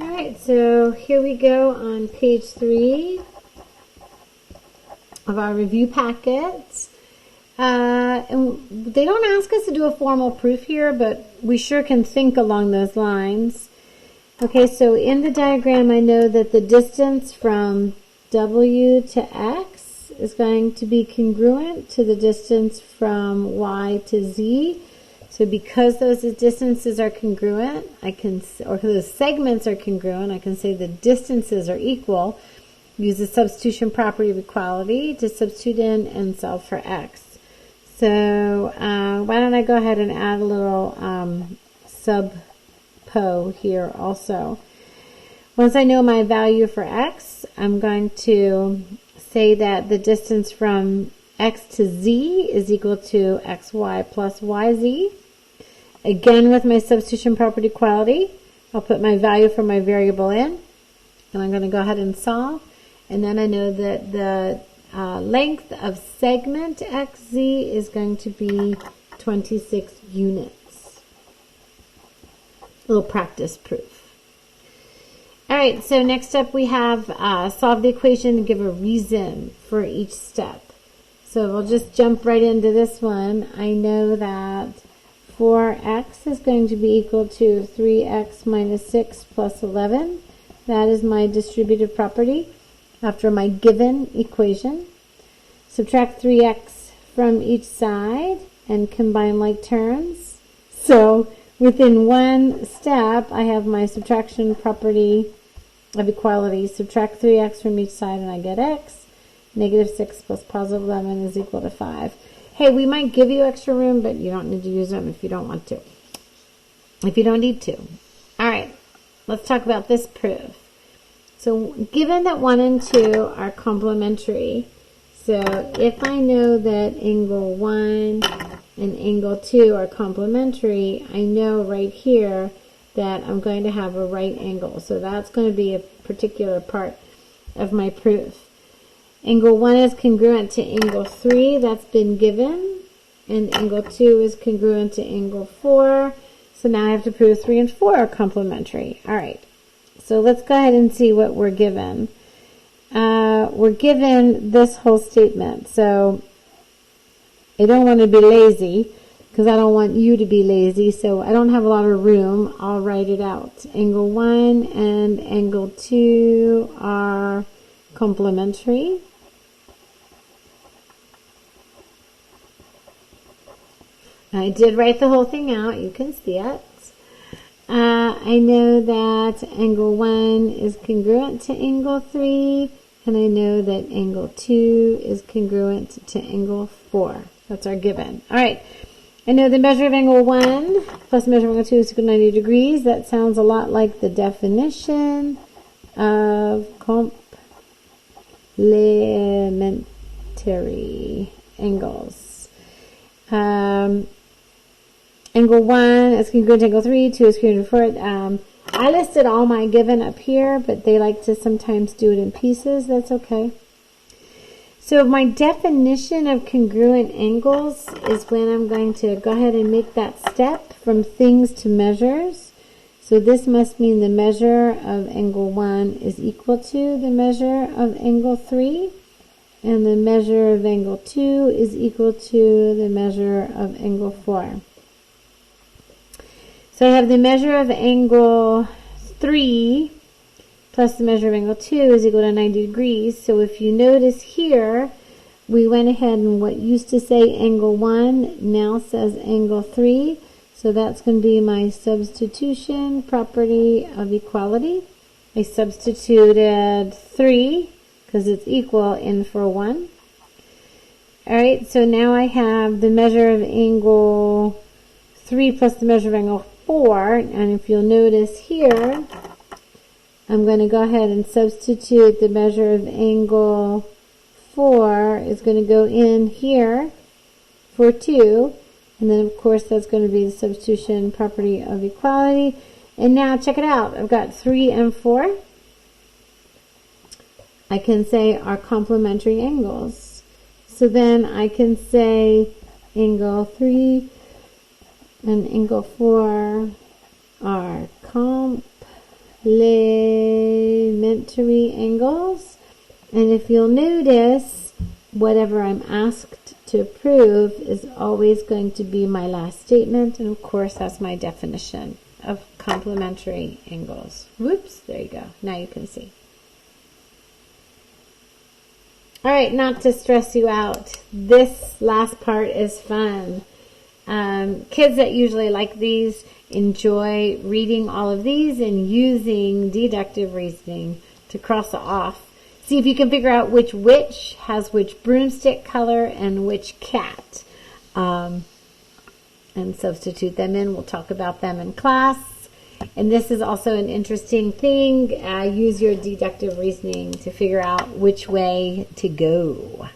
All right, so here we go on page 3 of our review packets. And they don't ask us to do a formal proof here, but we sure can think along those lines. Okay, so in the diagram, I know that the distance from W to X is going to be congruent to the distance from Y to Z. So because those distances are congruent, or those segments are congruent, I can say the distances are equal. Use the substitution property of equality to substitute in and solve for X. So why don't I go ahead and add a little subpo here also. Once I know my value for X, I'm going to say that the distance from X to Z is equal to XY plus YZ. Again, with my substitution property equality, I'll put my value for my variable in, and I'm going to go ahead and solve. And then I know that the length of segment XZ is going to be 26 units. A little practice proof. All right, so next up we have solve the equation and give a reason for each step. So we'll just jump right into this one. I know that 4x is going to be equal to 3x minus 6 plus 11. That is my distributive property after my given equation. Subtract 3x from each side and combine like terms. So within one step, I have my subtraction property of equality. Subtract 3x from each side and I get x. Negative 6 plus positive 11 is equal to 5. Hey, we might give you extra room, but you don't need to use them if you don't want to. If you don't need to. All right, let's talk about this proof. So given that 1 and 2 are complementary, so if I know that angle 1 and angle 2 are complementary, I know right here that I'm going to have a right angle. So that's going to be a particular part of my proof. Angle 1 is congruent to angle 3, that's been given, and angle 2 is congruent to angle 4. So now I have to prove 3 and 4 are complementary. All right, so let's go ahead and see what we're given. We're given this whole statement. So I don't want to be lazy because I don't want you to be lazy, so I don't have a lot of room. I'll write it out. Angle 1 and angle 2 are complementary. I did write the whole thing out. You can see it. I know that angle 1 is congruent to angle 3, and I know that angle 2 is congruent to angle 4. That's our given. All right. I know the measure of angle 1 plus the measure of angle 2 is equal to 90 degrees. That sounds a lot like the definition of complementary angles. Angle 1 is congruent to angle 3, 2 is congruent to 4. I listed all my given up here, but they like to sometimes do it in pieces. That's okay. So my definition of congruent angles is when I'm going to go ahead and make that step from things to measures. So this must mean the measure of angle 1 is equal to the measure of angle 3, and the measure of angle 2 is equal to the measure of angle 4. So I have the measure of angle 3 plus the measure of angle 2 is equal to 90 degrees. So if you notice here, we went ahead and what used to say angle 1 now says angle 3. So that's going to be my substitution property of equality. I substituted 3 because it's equal in for 1. All right, so now I have the measure of angle 3 plus the measure of angle 4, and if you'll notice here, I'm going to go ahead and substitute the measure of angle 4 is going to go in here for 2, and then of course that's going to be the substitution property of equality. And now check it out, I've got 3 and 4. I can say are complementary angles. So then I can say angle 3 and angle 4 are complementary complementary angles. And if you'll notice, whatever I'm asked to prove is always going to be my last statement, and of course that's my definition of complementary angles. Whoops, there you go. Now you can see. All right, not to stress you out, this last part is fun. Kids that usually like these enjoy reading all of these and using deductive reasoning to cross it off. See if you can figure out which witch has which broomstick color and which cat. And substitute them in. We'll talk about them in class. And this is also an interesting thing. Use your deductive reasoning to figure out which way to go.